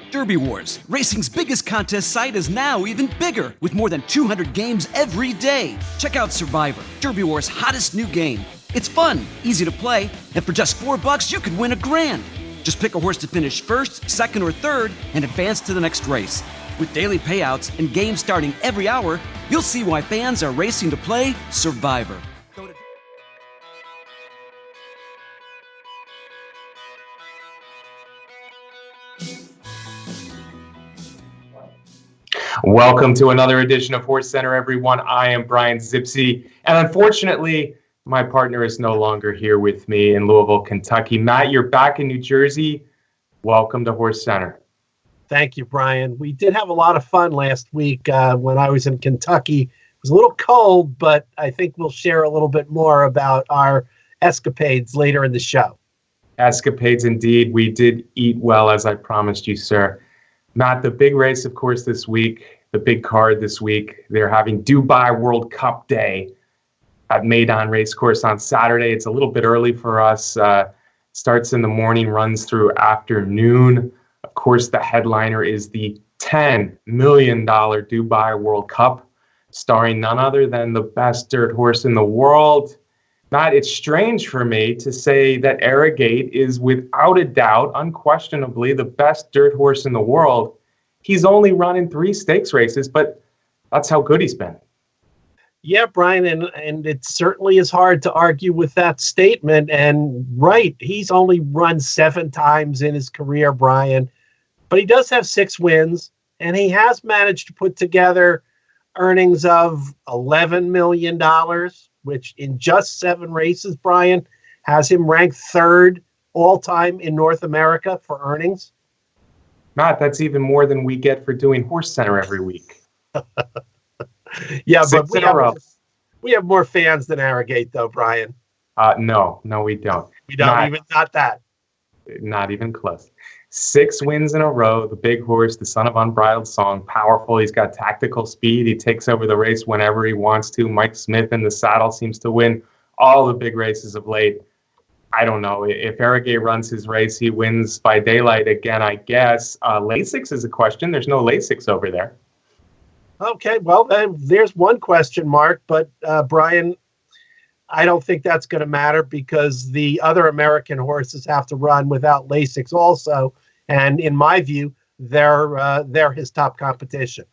Derby Wars, racing's biggest contest site, is now even bigger with more than 200 games every day. Check out Survivor, Derby Wars' hottest new game. It's fun, easy to play, and for just $4 you could win $1,000. Just pick a horse to finish first, second, or third and advance to the next race. With daily payouts and games starting every hour, you'll see why fans are racing to play Survivor. Welcome to another edition of HorseCenter, everyone. I am Brian Zipsy, and unfortunately, my partner is no longer here with me in Louisville, Kentucky. Matt, you're back in New Jersey. Welcome to HorseCenter. Thank you, Brian. We did have a lot of fun last week when I was in Kentucky. It was a little cold, but I think we'll share a little bit more about our escapades later in the show. Escapades indeed. We did eat well, as I promised you, sir. Matt, the big race, of course, this week, the big card this week, they're having Dubai World Cup Day at Meydan Racecourse on Saturday. It's a little bit early for us. Starts in the morning, runs through afternoon. Of course, the headliner is the $10 million Dubai World Cup, starring none other than the best dirt horse in the world. Matt, it's strange for me to say that Arrogate is without a doubt, unquestionably, the best dirt horse in the world. He's only run in 3 stakes races, but that's how good he's been. Yeah, Brian, and it certainly is hard to argue with that statement. And right, he's only run 7 times in his career, Brian, but he does have 6 wins, and he has managed to put together earnings of $11 million, which in just 7 races, Brian, has him ranked 3rd all-time in North America for earnings. Matt, that's even more than we get for doing HorseCenter every week. Yeah, 6 but in a row. We have more fans than Arrogate, though, Brian. No, we don't. We don't, not that. Not even close. 6 wins in a row. The big horse, the son of unbridled song, powerful. He's got tactical speed. He takes over the race whenever he wants to. Mike Smith in the saddle seems to win all the big races of late. I don't know. If Arrogate runs his race, he wins by daylight again, I guess. Lasix is a question. There's no Lasix over there. Okay, well, there's one question mark, but Brian, I don't think that's going to matter because the other American horses have to run without Lasix also, and in my view, they're his top competition.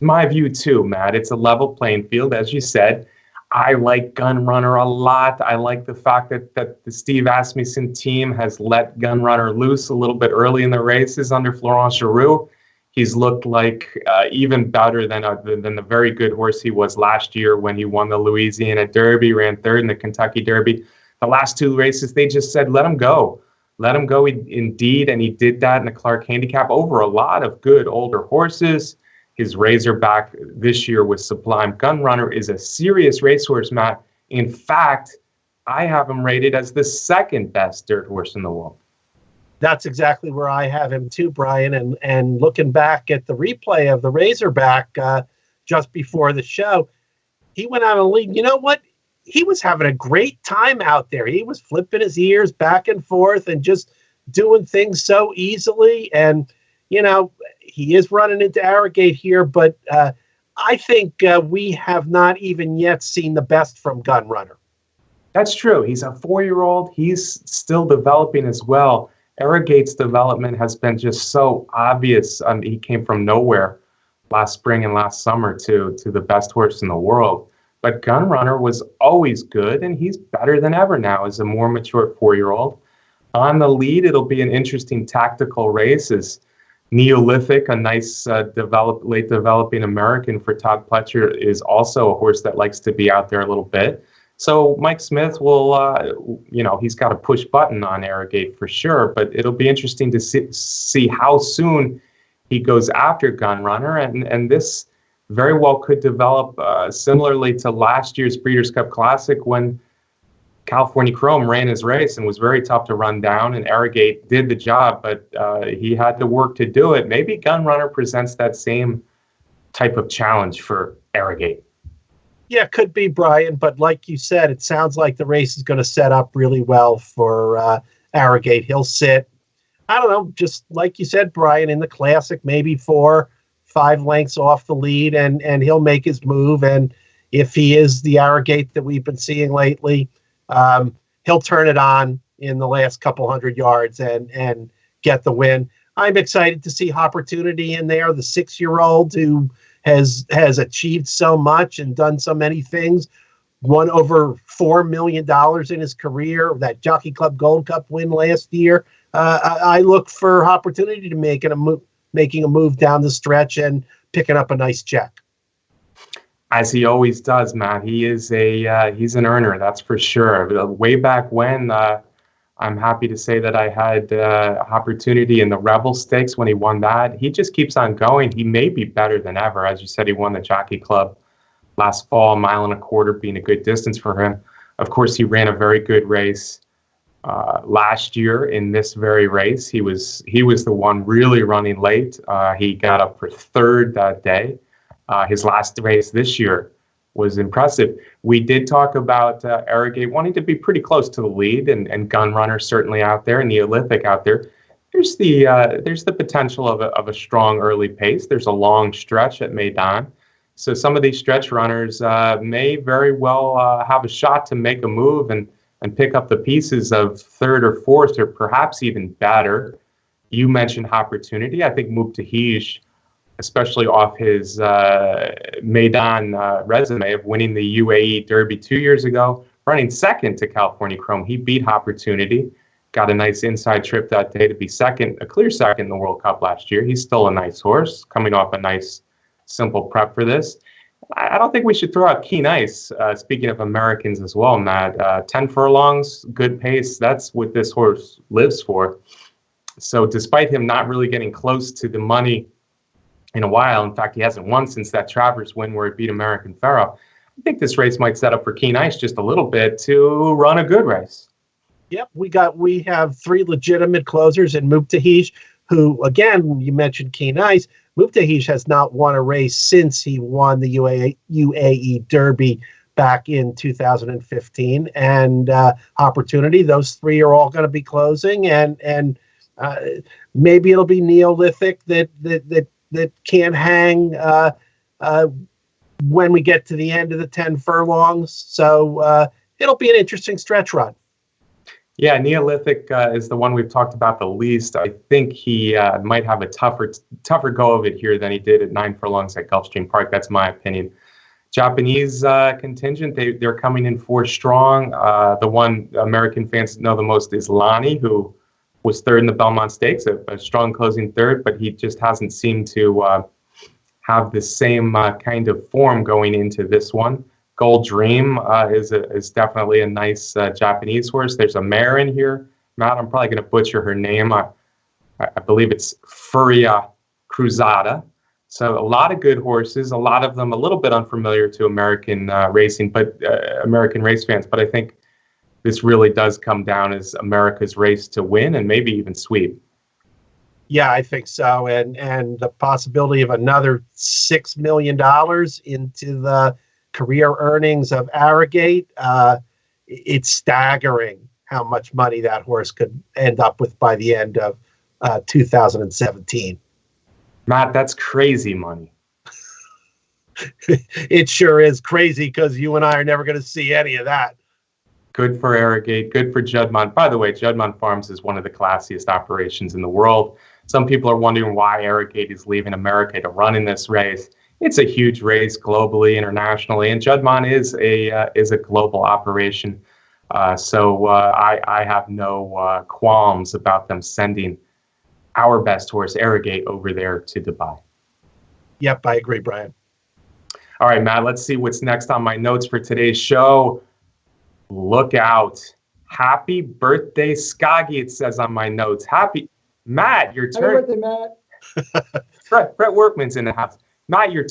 My view too, Matt. It's a level playing field, as you said. I like Gunrunner a lot. I like the fact that the Steve Asmussen team has let Gunrunner loose a little bit early in the races under Florent Geroux. He's looked like even better than the very good horse he was last year when he won the Louisiana Derby, ran 3rd in the Kentucky Derby. The last 2 races, they just said, let him go. Let him go indeed, and he did that in the Clark Handicap over a lot of good older horses. His Razorback this year was sublime. Gunrunner is a serious racehorse, Matt. In fact, I have him rated as the 2nd best dirt horse in the world. That's exactly where I have him too, Brian. And looking back at the replay of the Razorback just before the show, he went out on a lead. You know what? He was having a great time out there. He was flipping his ears back and forth and just doing things so easily. And, you know, he is running into Arrogate here, but I think we have not even yet seen the best from Gunrunner. That's true. He's a 4-year-old. He's still developing as well. Arrogate's development has been just so obvious. He came from nowhere last spring and last summer to the best horse in the world. But Gunrunner was always good, and he's better than ever now as a more mature 4-year-old. On the lead, it'll be an interesting tactical race as Neolithic, a nice late developing American for Todd Pletcher, is also a horse that likes to be out there a little bit. So Mike Smith will, he's got a push button on Arrogate for sure, but it'll be interesting to see how soon he goes after Gunrunner, and this very well could develop similarly to last year's Breeders' Cup Classic when California Chrome ran his race and was very tough to run down, and Arrogate did the job, but he had to work to do it. Maybe Gunrunner presents that same type of challenge for Arrogate. Yeah, it could be, Brian, but like you said, it sounds like the race is going to set up really well for Arrogate. He'll sit I don't know, just like you said, Brian, in the Classic, maybe 4-5 lengths off the lead, and he'll make his move. And if he is the Arrogate that we've been seeing lately, he'll turn it on in the last couple 100 yards and get the win. I'm excited to see Opportunity in there, the 6-year-old who has achieved so much and done so many things. Won over $4 million in his career. That Jockey Club Gold Cup win last year. I look for Opportunity to making a move down the stretch and picking up a nice check. As he always does, Matt. He is he's an earner, that's for sure. Way back when, I'm happy to say that I had Opportunity in the Rebel Stakes when he won that. He just keeps on going. He may be better than ever. As you said, he won the Jockey Club last fall, 1.25 miles being a good distance for him. Of course, he ran a very good race last year in this very race. He was the one really running late. He got up for third that day. His last race this year was impressive. We did talk about Arrogate wanting to be pretty close to the lead, and Gunrunner certainly out there, and Neolithic out there. There's the potential of a strong early pace. There's a long stretch at Maidan. So some of these stretch runners may very well have a shot to make a move and pick up the pieces of third or fourth, or perhaps even better. You mentioned Opportunity. I think Mubtahish, especially off his Maidan resume of winning the UAE Derby 2 years ago, running second to California Chrome. He beat Opportunity, got a nice inside trip that day to be second, a clear second in the World Cup last year. He's still a nice horse, coming off a nice, simple prep for this. I don't think we should throw out Keen Ice. Speaking of Americans as well, Matt, 10 furlongs, good pace. That's what this horse lives for. So despite him not really getting close to the money in a while, in fact, he hasn't won since that Travers win where he beat American Pharoah, I think this race might set up for Keen Ice just a little bit to run a good race. Yep, we have 3 legitimate closers in Mubtahish, who, again, you mentioned Keen Ice. Mubtahish has not won a race since he won the UAE Derby back in 2015. And Opportunity, those 3 are all going to be closing, and maybe it'll be Neolithic that can hang when we get to the end of the 10 furlongs. So it'll be an interesting stretch run. Yeah, Neolithic is the one we've talked about the least. I think he might have a tougher go of it here than he did at 9 furlongs at Gulfstream Park. That's my opinion. Japanese contingent, they're coming in 4 strong. The one American fans know the most is Lonnie, who was third in the Belmont Stakes, a strong closing third, but he just hasn't seemed to have the same kind of form going into this one. Gold Dream is definitely a nice Japanese horse. There's a mare in here. Matt, I'm probably going to butcher her name. I believe it's Furia Cruzada. So a lot of good horses, a lot of them a little bit unfamiliar to American racing, but American race fans. But I think this really does come down as America's race to win and maybe even sweep. Yeah, I think so. And the possibility of another $6 million into the career earnings of Arrogate, it's staggering how much money that horse could end up with by the end of 2017. Matt, that's crazy money. It sure is crazy, because you and I are never going to see any of that. Good for Arrogate, good for Juddmonte. By the way, Juddmonte Farms is one of the classiest operations in the world. Some people are wondering why Arrogate is leaving America to run in this race. It's a huge race globally, internationally, and Juddmonte is a global operation. So I have no qualms about them sending our best horse, Arrogate, over there to Dubai. Yep, I agree, Brian. All right, Matt, let's see what's next on my notes for today's show. Look out. Happy birthday, Skaggy, it says on my notes. Matt, your turn. Happy birthday, Matt. Brett Workman's in the house. Matt, you're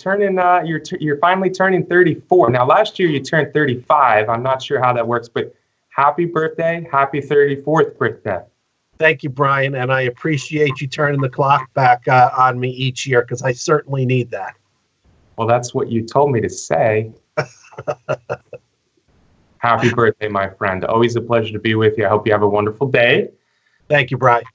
finally turning 34. Now, last year you turned 35. I'm not sure how that works, but happy birthday. Happy 34th birthday. Thank you, Brian, and I appreciate you turning the clock back on me each year, because I certainly need that. Well, that's what you told me to say. Happy birthday, my friend. Always a pleasure to be with you. I hope you have a wonderful day. Thank you, Brian.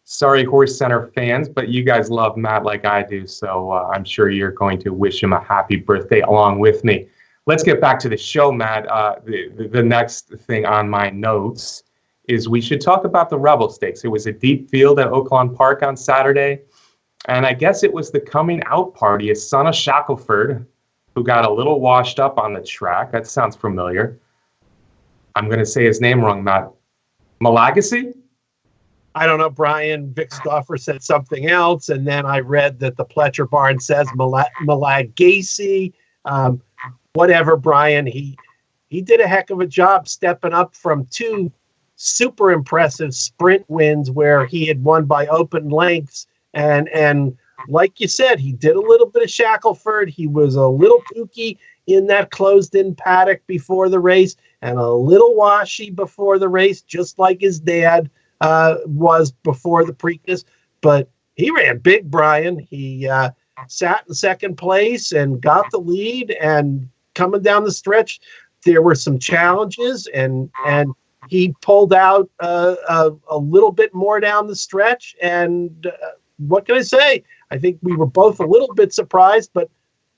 Sorry, HorseCenter fans, but you guys love Matt like I do, so I'm sure you're going to wish him a happy birthday along with me. Let's get back to the show, Matt. The next thing on my notes is we should talk about the Rebel Stakes. It was a deep field at Oaklawn Park on Saturday, and I guess it was the coming out party. A son of Shackelford who got a little washed up on the track. That sounds familiar. I'm going to say his name wrong, Matt. Malagasy? I don't know, Brian. Vic Stoffer said something else, and then I read that the Pletcher barn says Malagasy. Whatever, Brian. He did a heck of a job stepping up from 2 super impressive sprint wins where he had won by open lengths, and like you said, he did a little bit of Shackelford. He was a little kooky in that closed-in paddock before the race, and a little washy before the race, just like his dad was before the Preakness. But he ran big, Brian. He sat in second place and got the lead, and coming down the stretch, there were some challenges, and he pulled out a little bit more down the stretch. And what can I say? I think we were both a little bit surprised, but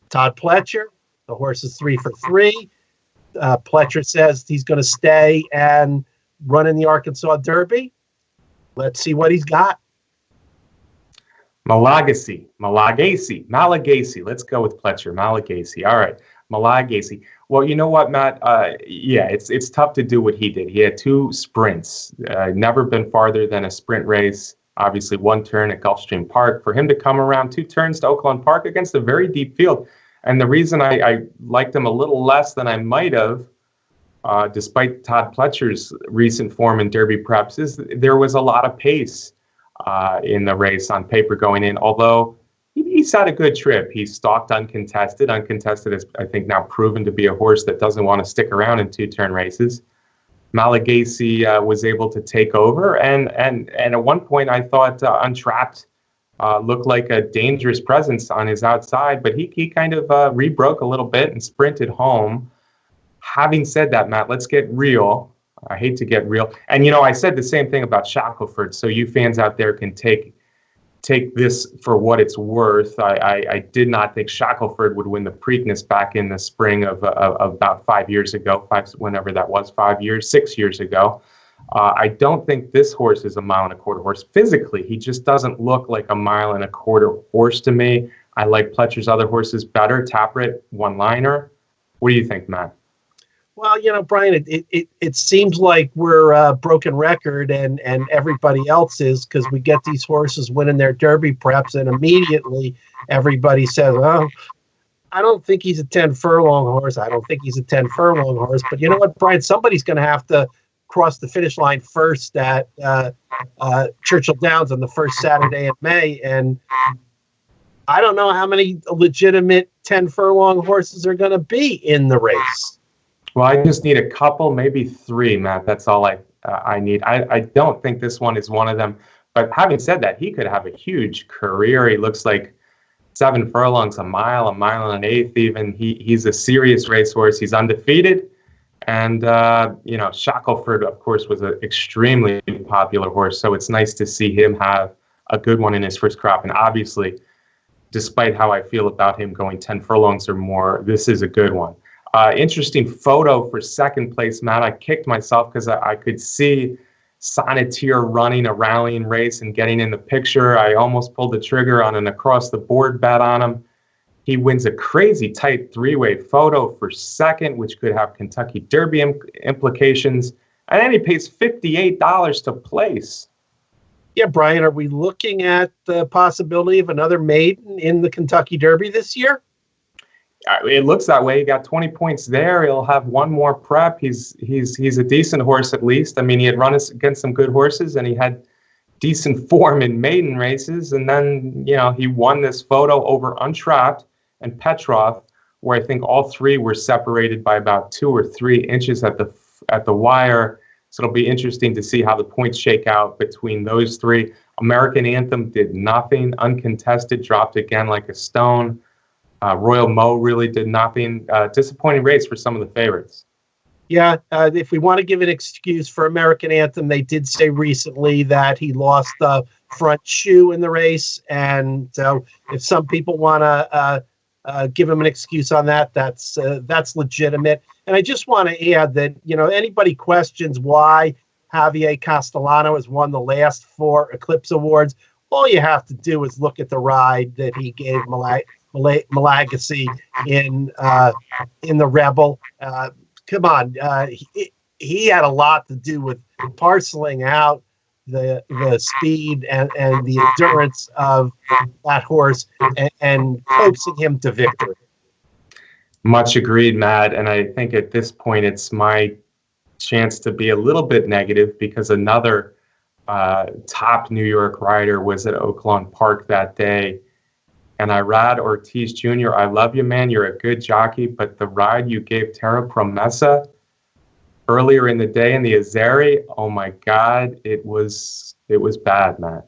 Todd Pletcher, the horse is 3 for 3. Pletcher says he's going to stay and run in the Arkansas Derby. Let's see what he's got. Malagasy. Let's go with Pletcher. Malagasy. All right. Malagasy. Well, you know what, Matt? Yeah, it's tough to do what he did. He had 2 sprints. Never been farther than a sprint race. Obviously, 1 turn at Gulfstream Park. For him to come around 2 turns to Oaklawn Park against a very deep field. And the reason I liked him a little less than I might have, despite Todd Pletcher's recent form in Derby preps, is there was a lot of pace in the race on paper going in, although he's had a good trip. He stalked uncontested. Uncontested is, I think, now proven to be a horse that doesn't want to stick around in 2-turn races. Malagasy was able to take over, and at one point I thought Untrapped looked like a dangerous presence on his outside, but he kind of rebroke a little bit and sprinted home. Having said that, Matt, let's get real. I hate to get real. And, I said the same thing about Shackelford, so you fans out there can take this for what it's worth. I did not think Shackelford would win the Preakness back in the spring of about 5 years ago, whenever that was, 6 years ago. I don't think this horse is a 1.25 mile horse. Physically, he just doesn't look like a 1.25 mile horse to me. I like Pletcher's other horses better. Taprit, one-liner. What do you think, Matt? Well, Brian, it seems like we're a broken record, and everybody else is, because we get these horses winning their Derby preps, and immediately everybody says, "Oh, I don't think he's a 10 furlong horse. I don't think he's a 10 furlong horse." But you know what, Brian? Somebody's going to have to cross the finish line first at Churchill Downs on the first Saturday in May, and I don't know how many legitimate 10 furlong horses are going to be in the race. Well, I just need a couple, maybe 3, Matt. That's all I need. I don't think this one is one of them. But having said that, he could have a huge career. He looks like 7 furlongs, a mile and an eighth even. He's a serious racehorse. He's undefeated. And, Shackelford, of course, was an extremely popular horse. So it's nice to see him have a good one in his first crop. And obviously, despite how I feel about him going 10 furlongs or more, this is a good one. Interesting photo for second place, Matt. I kicked myself because I could see Sonneteer running a rallying race and getting in the picture. I almost pulled the trigger on an across-the-board bet on him. He wins a crazy tight 3-way photo for second, which could have Kentucky Derby implications. And then he pays $58 to place. Yeah, Brian, are we looking at the possibility of another maiden in the Kentucky Derby this year? It looks that way. He got 20 points there. He'll have one more prep. He's a decent horse at least. I mean, he had run against some good horses, and he had decent form in maiden races. And then, he won this photo over Untrapped and Petrov, where I think all 3 were separated by about 2 or 3 inches at the wire. So it'll be interesting to see how the points shake out between those 3. American Anthem did nothing. Uncontested dropped again like a stone. Royal Mo really did nothing. Disappointing race for some of the favorites. Yeah, if we want to give an excuse for American Anthem, they did say recently that he lost the front shoe in the race, and so if some people want to give him an excuse on that, that's legitimate. And I just want to add that anybody questions why Javier Castellano has won the last 4 Eclipse Awards, all you have to do is look at the ride that he gave Malagasy in the Rebel. Come on, he had a lot to do with parceling out the speed and the endurance of that horse and coaxing him to victory. Much agreed, Matt. And I think at this point it's my chance to be a little bit negative because another top New York rider was at Oaklawn Park that day. And Irad Ortiz Jr., I love you, man. You're a good jockey, but the ride you gave Terra Promessa earlier in the day in the Azeri, oh my God, it was bad, Matt.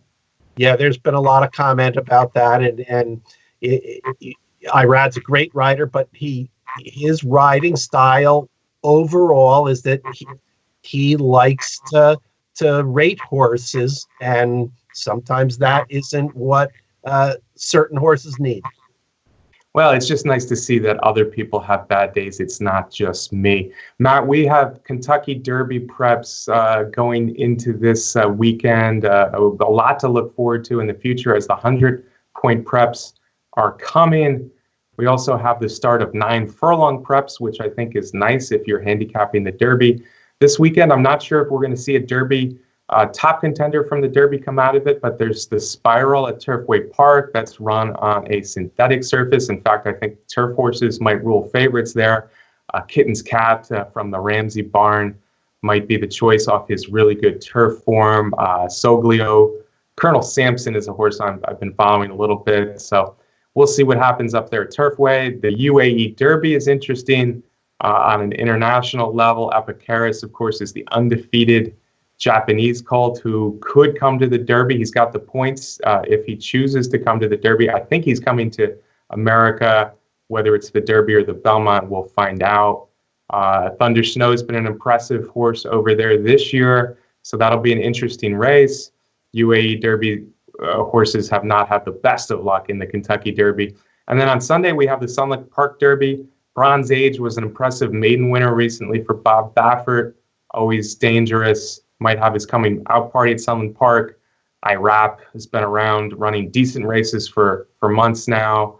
Yeah, there's been a lot of comment about that, and Irad's a great rider, but his riding style overall is that he likes to rate horses, and sometimes that isn't what certain horses need. Well, it's just nice to see that other people have bad days. It's not just me. Matt, we have Kentucky Derby preps going into this weekend. A lot to look forward to in the future as the 100-point preps are coming. We also have the start of 9 furlong preps, which I think is nice if you're handicapping the Derby. This weekend, I'm not sure if we're going to see a Derby top contender from the Derby come out of it, but there's the Spiral at Turfway Park that's run on a synthetic surface. In fact, I think turf horses might rule favorites there. Kitten's Cat from the Ramsey barn might be the choice off his really good turf form. Soglio. Colonel Sampson is a horse I've been following a little bit, so we'll see what happens up there at Turfway. The UAE Derby is interesting on an international level. Epicaris, of course, is the undefeated Japanese colt who could come to the Derby. He's got the points if he chooses to come to the Derby. I think he's coming to America, whether it's the Derby or the Belmont, we'll find out. Thunder Snow's been an impressive horse over there this year, so that'll be an interesting race. UAE Derby horses have not had the best of luck in the Kentucky Derby. And then on Sunday, we have the Sunlight Park Derby. Bronze Age was an impressive maiden winner recently for Bob Baffert, always dangerous. Might have his coming out party at Sunland Park. IRAP has been around running decent races for months now.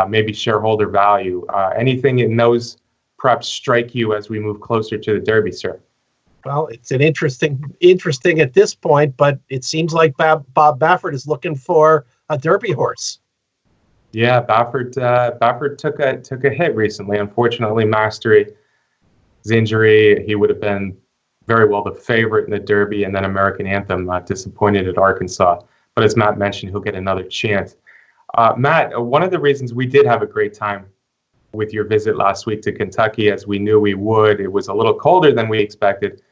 Maybe shareholder value. Anything in those preps strike you as we move closer to the Derby, sir? Well, it's an interesting at this point, but it seems like Bob Baffert is looking for a Derby horse. Yeah, Baffert took a hit recently. Unfortunately, Mastery's injury, he would have been very well the favorite in the Derby, and then American Anthem disappointed at Arkansas. But as Matt mentioned, he'll get another chance. Matt, one of the reasons we did have a great time with your visit last week to Kentucky, as we knew we would, it was a little colder than we expected.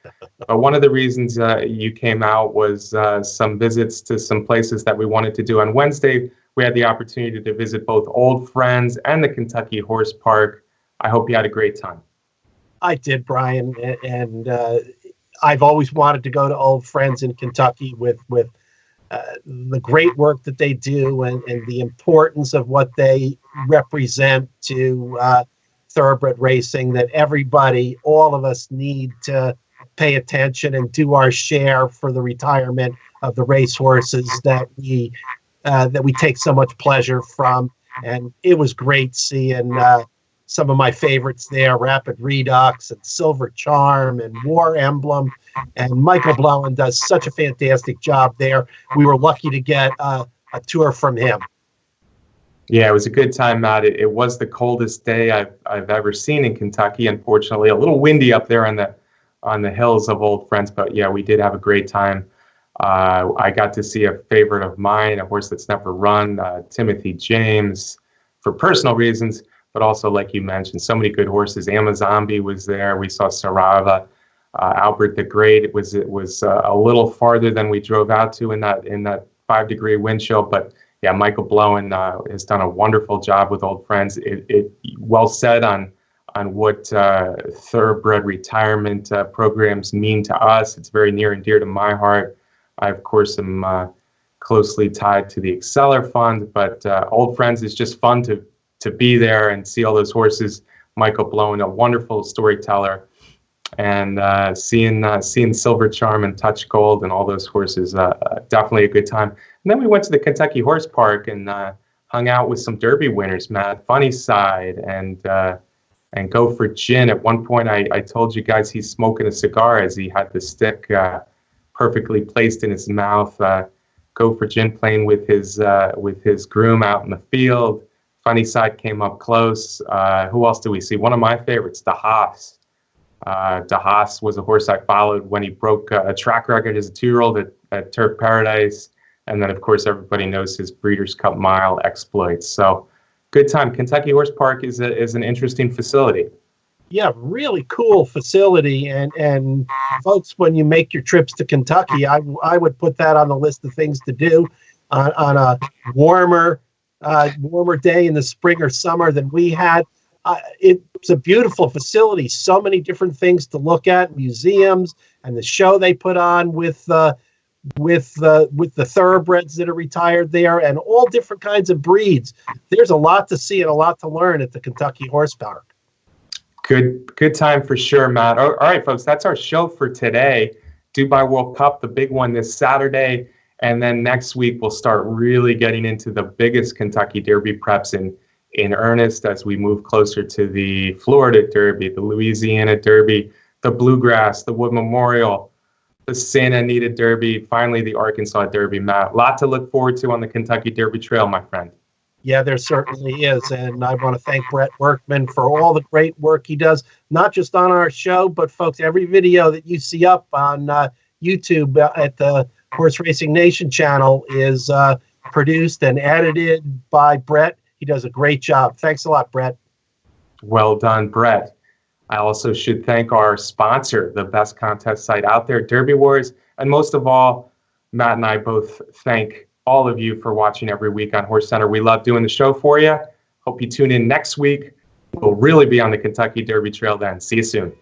But one of the reasons you came out was some visits to some places that we wanted to do. On Wednesday, we had the opportunity to visit both Old Friends and the Kentucky Horse Park. I hope you had a great time. I did, Brian, and I've always wanted to go to Old Friends in Kentucky with the great work that they do and the importance of what they represent to thoroughbred racing, that everybody, all of us, need to pay attention and do our share for the retirement of the racehorses that we take so much pleasure from. And it was great seeing some of my favorites there, Rapid Redux and Silver Charm and War Emblem. And Michael Blowen does such a fantastic job there. We were lucky to get a tour from him. Yeah, it was a good time, Matt. It was the coldest day I've ever seen in Kentucky. Unfortunately, a little windy up there on the hills of Old Friends. But yeah, we did have a great time. I got to see a favorite of mine, a horse that's never run, Timothy James, for personal reasons. But also, like you mentioned, so many good horses. Amazombi was there. We saw Sarava, Albert the Great. It was a little farther than we drove out to in that 5-degree wind chill. But yeah, Michael Blowen has done a wonderful job with Old Friends. It well said on what thoroughbred retirement programs mean to us. It's very near and dear to my heart. I, of course, am closely tied to the Exceller Fund, but Old Friends is just fun to be there and see all those horses. Michael Blown, a wonderful storyteller, and seeing Silver Charm and Touch Gold and all those horses, definitely a good time. And then we went to the Kentucky Horse Park and hung out with some Derby winners, Matt Funnyside and Go for Gin. At one point, I told you guys he's smoking a cigar as he had the stick perfectly placed in his mouth. Go for Gin playing with his groom out in the field. Funnyside came up close. Who else do we see? One of my favorites, the Haas. De Haas was a horse I followed when he broke a track record as a 2-year-old at Turf Paradise. And then, of course, everybody knows his Breeders' Cup Mile exploits. So, good time. Kentucky Horse Park is an interesting facility. Yeah, really cool facility. And folks, when you make your trips to Kentucky, I would put that on the list of things to do on a warmer day in the spring or summer than we had. It's a beautiful facility. So many different things to look at, museums, and the show they put on with the thoroughbreds that are retired there, and all different kinds of breeds. There's a lot to see and a lot to learn at the Kentucky Horse Park. Good time for sure, Matt. All right, folks, that's our show for today. Dubai World Cup, the big one this Saturday, and then next week we'll start really getting into the biggest Kentucky Derby preps in earnest as we move closer to the Florida Derby, the Louisiana Derby, the Bluegrass, the Wood Memorial, the Santa Anita Derby, finally the Arkansas Derby, Matt. A lot to look forward to on the Kentucky Derby Trail, my friend. Yeah, there certainly is. And I want to thank Brett Workman for all the great work he does, not just on our show, but folks, every video that you see up on YouTube at the Horse Racing Nation channel is produced and edited by Brett. He does a great job. Thanks a lot, Brett. Well done, Brett. I also should thank our sponsor, the best contest site out there, Derby Wars. And most of all, Matt and I both thank all of you for watching every week on HorseCenter. We love doing the show for you. Hope you tune in next week. We'll really be on the Kentucky Derby Trail then. See you soon.